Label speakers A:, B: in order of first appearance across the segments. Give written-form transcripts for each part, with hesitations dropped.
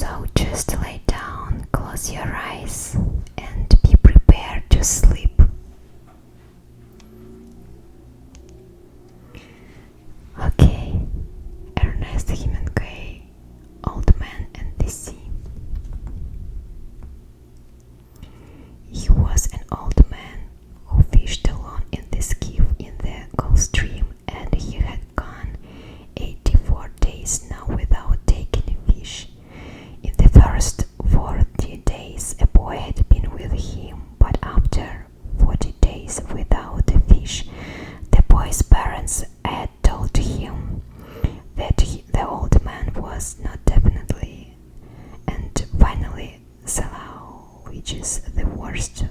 A: So just lay down, close your eyes, and be prepared to sleep. Okay, Ernest Hemingway, Old Man and the Sea. He was an old man who fished alone in the skiff in the Gulf Stream, and he had gone 84 days now without taking a fish. In the first 40 days a boy had been with him, but after 40 days without a fish, the boy's parents had told him that the old man was not definitely and finally slow, which is the worst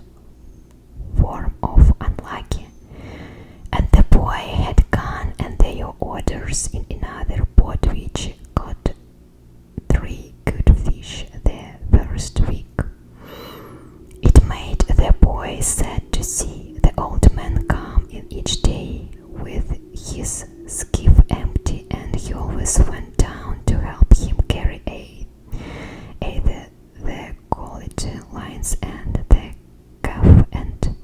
A: form of unlucky. And the boy had gone and their orders in another boat which caught 3 good fish the first week. It made the boy sad to see the old man come in each day with his skiff empty, and he always went down to help him carry the quality lines and the gaff and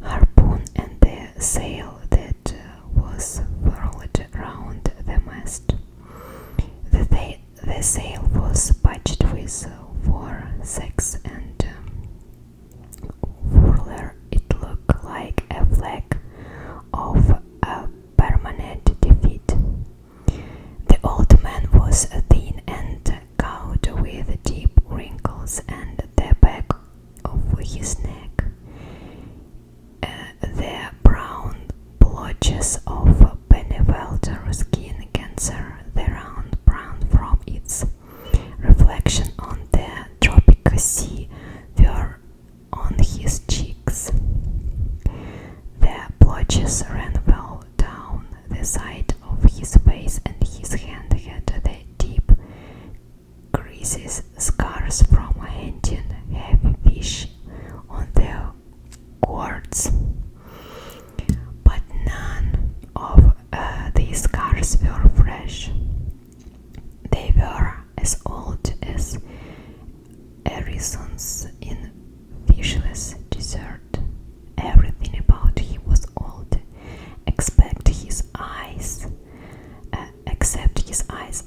A: harpoon and the sail that was furled round the mast. The sail was patched with 4 sacks and further it looked like a flag of a permanent defeat. The old man was thin and gaunt with deep wrinkles and the back of his neck. The brown blotches of Bennevelder skin cancer, the round brown from its reflection on the tropical sea, were on his cheeks. The blotches ran well down the side of his face, and his hand had the deep creases, scars from hunting heavy fish on the cords. But none of these scars were fresh. They were as old as Arison's in fishless desert. Everything about him was old, except his eyes,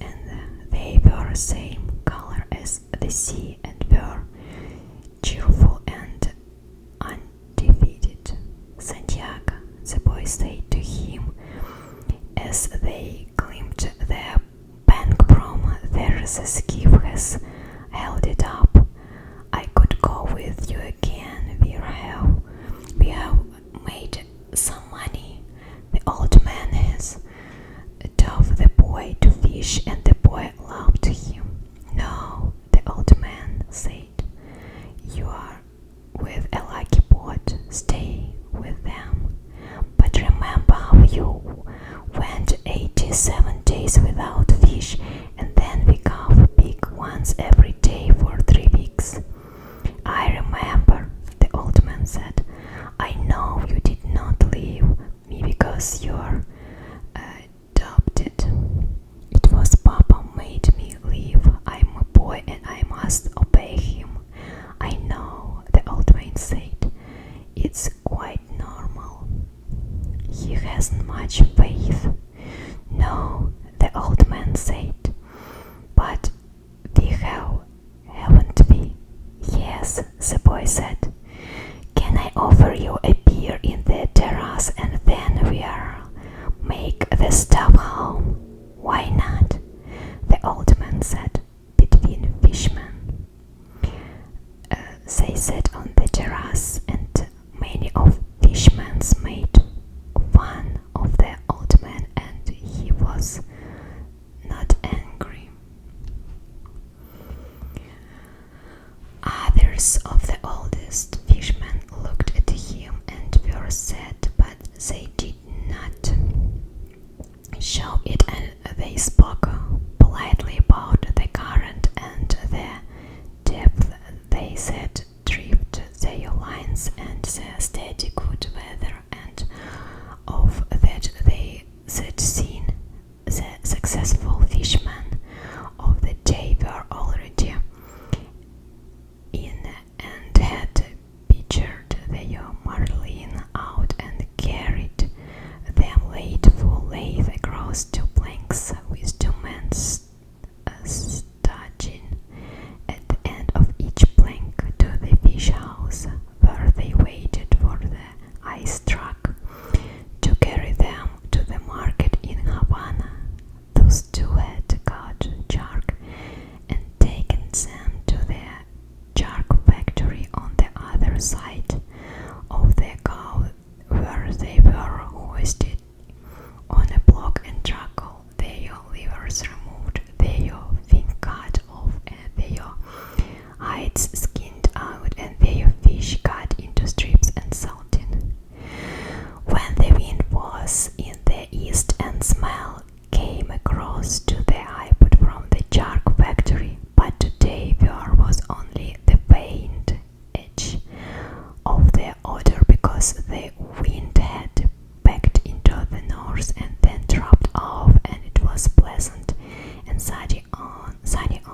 A: and they were same color as the sea and were cheerful and undefeated. Santiago, the boy said to him as they climbed the bank from there, the skiff has held it up. I could go with you again. We have made some money. The old man has taught the boy to fish, and the boy loved him. No, the old man said, you are with a lucky boat. Stay with them. But remember how you went 87 days without fish, and then we caught big ones every day for 3 weeks. I remember, the old man said. I know you did not leave me because you're adopted. It was Papa made me leave. I'm a boy and I must obey him. I know, the old man said. It's quite normal. He hasn't much faith. No, the old man said. But we haven't we? Yes, the boy said. Can I offer you a beer in the terrace and then we'll make the stop home? Why not? The old man said. Between fishermen. They sat on the terrace, and many of fishermen made fun of the old man, and he was not angry. Others of the oldest fishermen looked at him and were sad, but they did not show it, and they spoke politely about the current and the depth. They said drift their lines and the steady good weather, and of that they said seen the successful fishermen of the day were already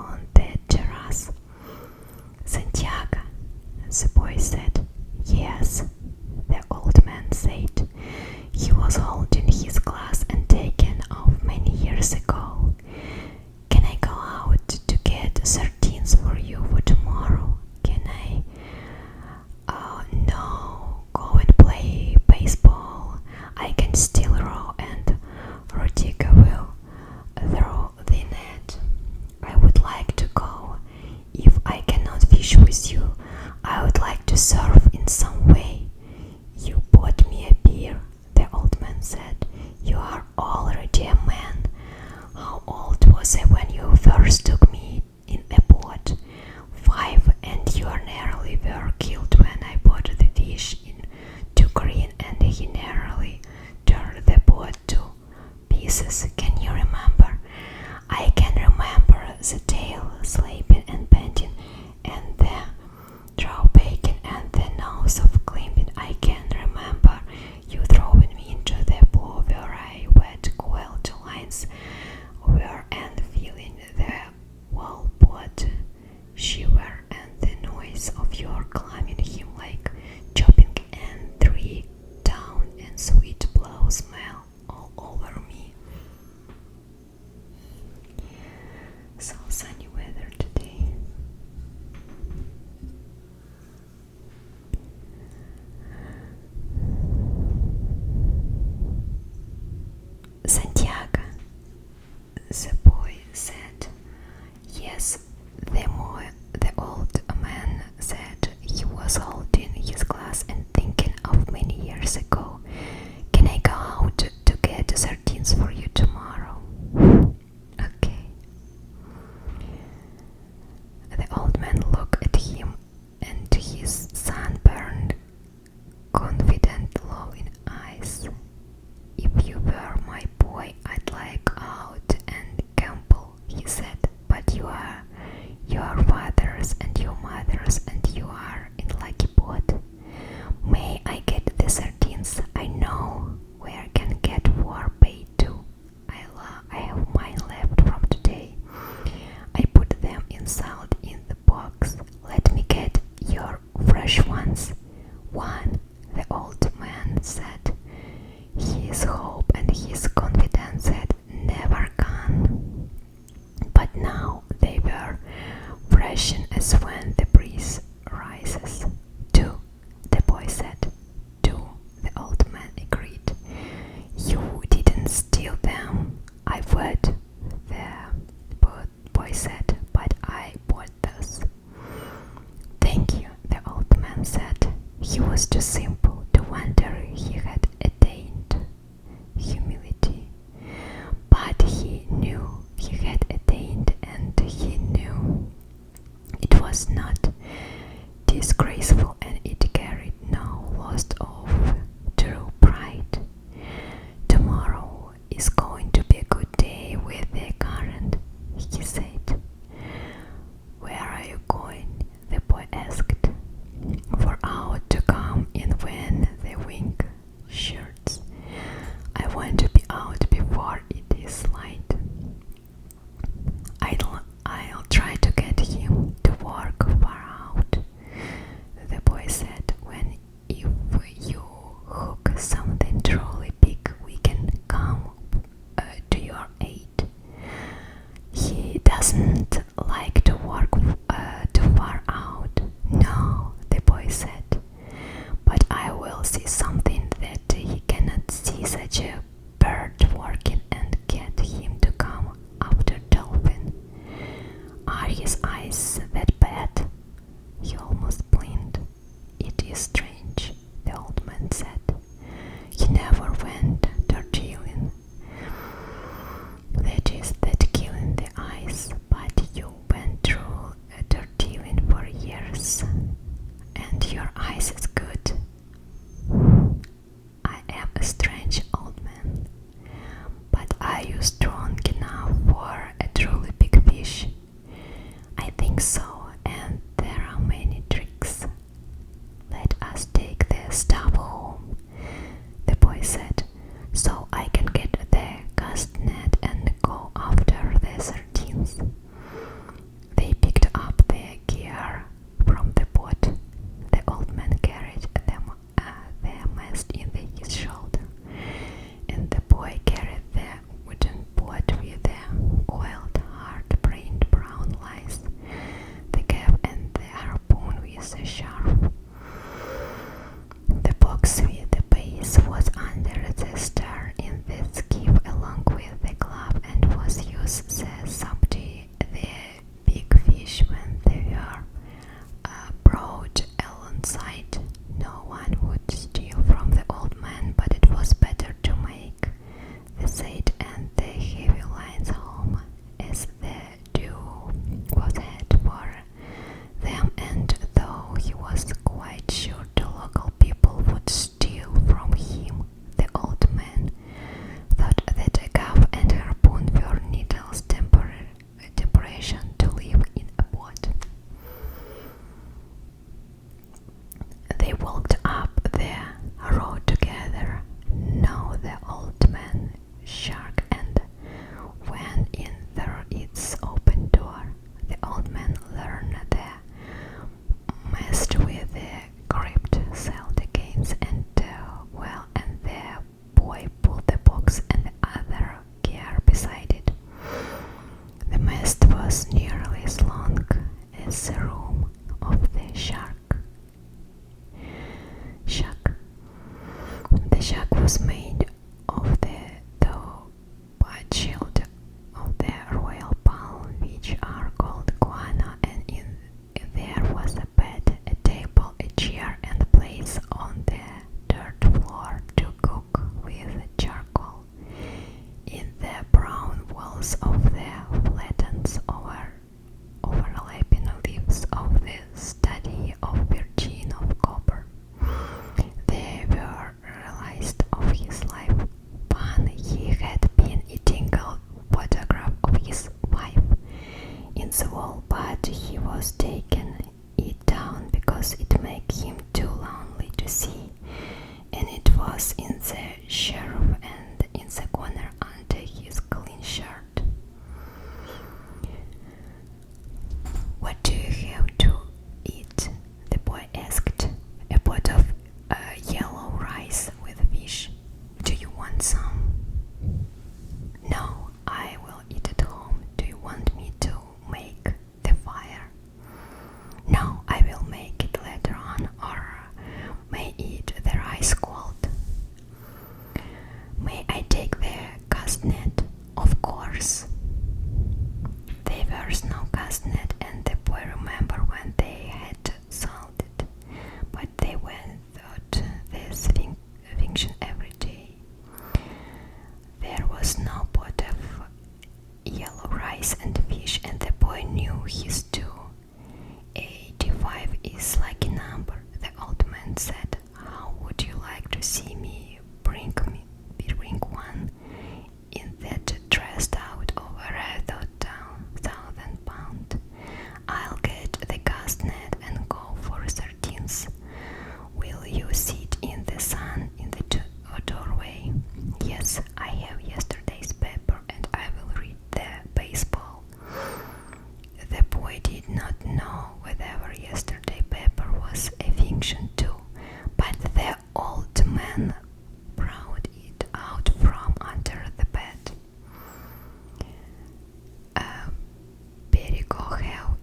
A: on the terrace. Santiago, the boy said. Yes, the old man said. He was holding his glass and taken off many years ago. Can I go out to get sardines for you for tomorrow? Can I? No, go and play baseball. I can still row and Rodrigo will throw the net. I would like to go. If I cannot fish with you, I would like to surf in some way. You bought me a beer, the old man said. You are already a man. How old was I when you first took me in a boat? 5, and you nearly were killed when I bought the fish in too green and he nearly tore the boat to pieces. Can you remember? I can remember the tail slapping and bending and the jaw bacon and the nose of climbing. I can remember you throwing me into the pool where I wet coiled lines were and feeling the whole boat shiver and the noise of your climbing him like chopping and tree down and sweet blow smell all over me. So sunny weather today. Santiago, the boy said. Yes, the old man said. He was holding his glass and thinking of many years ago. Can I go out to get sardines for you tomorrow? Okay. The old man looked at him and his sunburned, confident, glowing eyes. If you were my boy, I'd like out and gamble, he said. But you are your fathers and your mothers, and you are in lucky boat. May I get the sardines? I know where I can get for paid too. I have mine left from today. I put them in salt in the box. Let me get your fresh ones. One, the old man said. His hope and his confidence had never gone. But now they were freshen as when the breeze rises. 2, the boy said. 2, the old man agreed. You didn't steal them. I would, the boy said, but I bought those. Thank you, the old man said. He was too simple to wonder he had attained humility. But he knew he had attained, and he knew it was not disgraceful, and it carried no loss of true pride. Tomorrow is going to be a good day with the current, he said. Where are you going? The boy asked. For out to come in when the wind shirts. I want to be out before it is light. I'll try to get him to work for in the wall, but he was taking it down because it made him too lonely to see, and it was in the shelf and in the corner under his clean shirt. "What do you have to eat?" the boy asked. "A pot of yellow rice with fish. Do you want some?" "No, I will eat at home. Do you want me to make the fire?" "No, I will make it later on, or may eat the rice cold." "May I take the castanet?" "Of course." There was no castanet, and the boy remembered when they had sold it, but they went through this function every day. There was no pot of yellow rice and fish, and the boy knew his too. 85 is lucky number, the old man said. "How would you like to see me bring one in that dressed out over £1,000? I'll get the castanet and go for sardines. Will you sit in the sun in the doorway?" "Yes, I have yesterday's paper and I will read the baseball." The boy did not know whether yesterday's paper was a fiction too, but the old man brought it out from under the bed. "Better go have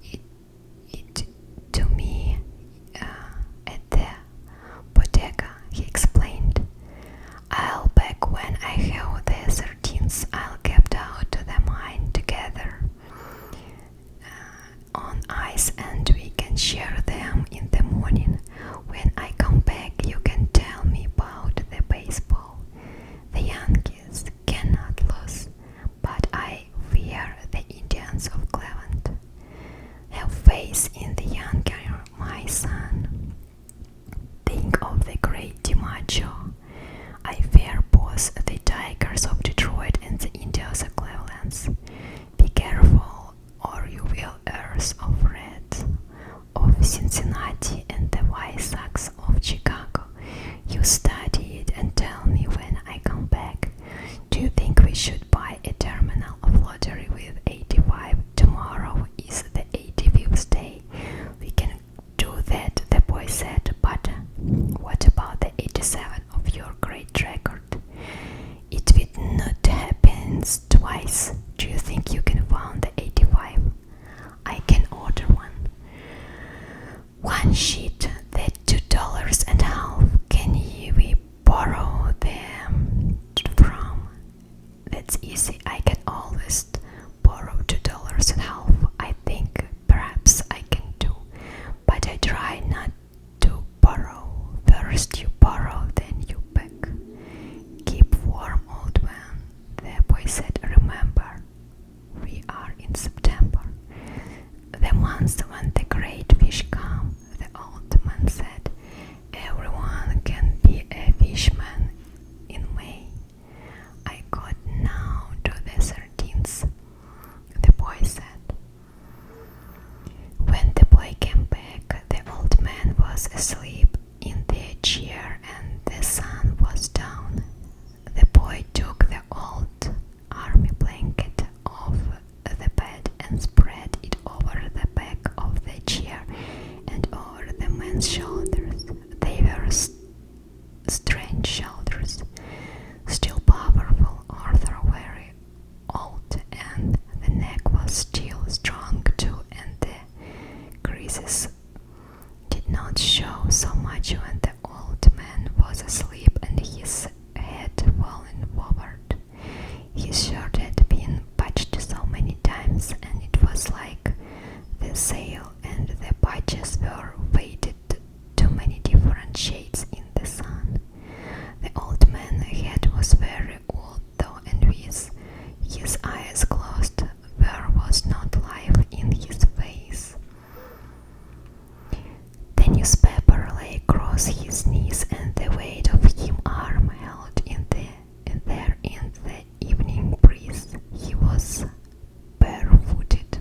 A: it to me at the bodega," he explained. "I'll back when I have the sardines. I'll get out to the mine together on ice, and we can share them in the morning. When I come back, you can tell me about the baseball. The Yankees cannot lose, but I fear the Indians of Cleveland. Have faith in the Yankee, my son. Think of the great DiMaggio. I fear both the Tigers of Detroit and the Indians of Cleveland. Be careful, or you will Earth of Reds of Cincinnati and the White Sox of Chicago. You study it and tell me when I come back. Do you think we should buy a terminal of lottery with 85? Tomorrow is the 85th day. We can do that," the boy said, "but what about the 87 of your great record? It will not happen twice. Do you think you can find the 85? I can order one. One sheet, that's $2.50. Can we borrow them from? That's easy. I can always borrow $2.50. I think perhaps I can do, but I try not to borrow. First you borrow, then you pack. Keep warm, old man," the boy said. "Remember, we are in September, the month when the great fish come," the old man said. "Everyone can be a fishman in May. I got now to the sardines," the boy said. When the boy came back, the old man was asleep in the chair and the sun was down. The boy took the old army blanket off the bed and spread it over the back of the chair and over the man's shoulders. They were strange shoulders, still powerful, although very old, and the neck was still strong too, and the creases did not show so much when the old man was asleep and his head fallen forward. His shirt had been patched so many times, and it was like the sail and the patches were faded to many different shades in the sun. The old man's head was very old though, and with his eyes closed there was not life in his face. The newspaper lay across his knees, and the weight of his arm held in there in the evening breeze. He was barefooted.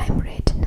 A: I'm ready